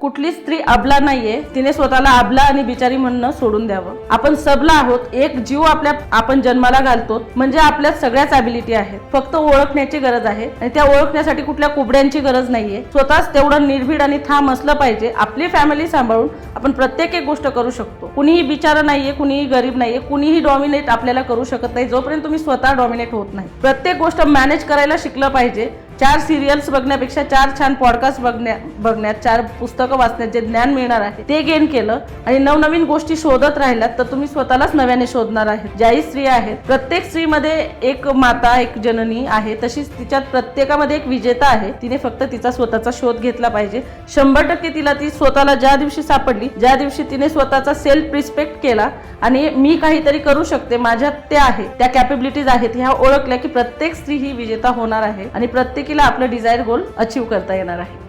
कुठली स्त्री अबला नाहीये, तिने स्वतःला अबला आणि बिचारी म्हणणं सोडून द्यावं। आपण सबला आहोत, एक जीव आपण जन्माला घालतो म्हणजे आपल्यात सगळ्याच ॲबिलिटी आहेत, फक्त ओळखण्याची गरज आहे आणि त्या ओळखण्यासाठी कुठल्या कुबड्यांची गरज नाहीये। स्वतःच तेवढं निर्भीड आणि ठाम असलं पाहिजे। आपली फॅमिली सांभाळून आपण प्रत्येक एक गोष्ट करू शकतो। कुणीही बिचारा नाहीये, कुणीही गरीब नाहीये, कुणीही डॉमिनेट आपल्याला करू शकत नाही जोपर्यंत तुम्ही स्वतः डॉमिनेट होत नाही। प्रत्येक गोष्ट मॅनेज करायला शिकलं पाहिजे। 4 सिरियल्स बघण्यापेक्षा 4 छान पॉडकास्ट बघण्यात 4 पुस्तकं वाचण्यात जे ज्ञान मिळणार आहे ते गेन केलं आणि नवनवीन गोष्टी शोधत राहिलात तर तुम्ही स्वतःलाच नव्याने शोधणार आहेत। ज्याही स्त्रिया आहेत, प्रत्येक स्त्रीमध्ये एक माता, एक जननी आहे, तशीच तिच्यात प्रत्येकामध्ये एक विजेता आहे। तिने फक्त तिचा स्वतःचा शोध घेतला पाहिजे। 100% तिला ती स्वतःला ज्या दिवशी सापडली, ज्या दिवशी तिने स्वतःचा सेल्फ रिस्पेक्ट केला आणि मी काहीतरी करू शकते, माझ्यात ते आहे, त्या कॅपेबिलिटीज आहेत ह्या ओळखल्या की प्रत्येक स्त्री ही विजेता होणार आहे आणि प्रत्येकीला आपलं डिझायर गोल अचीव करता येणार आहे।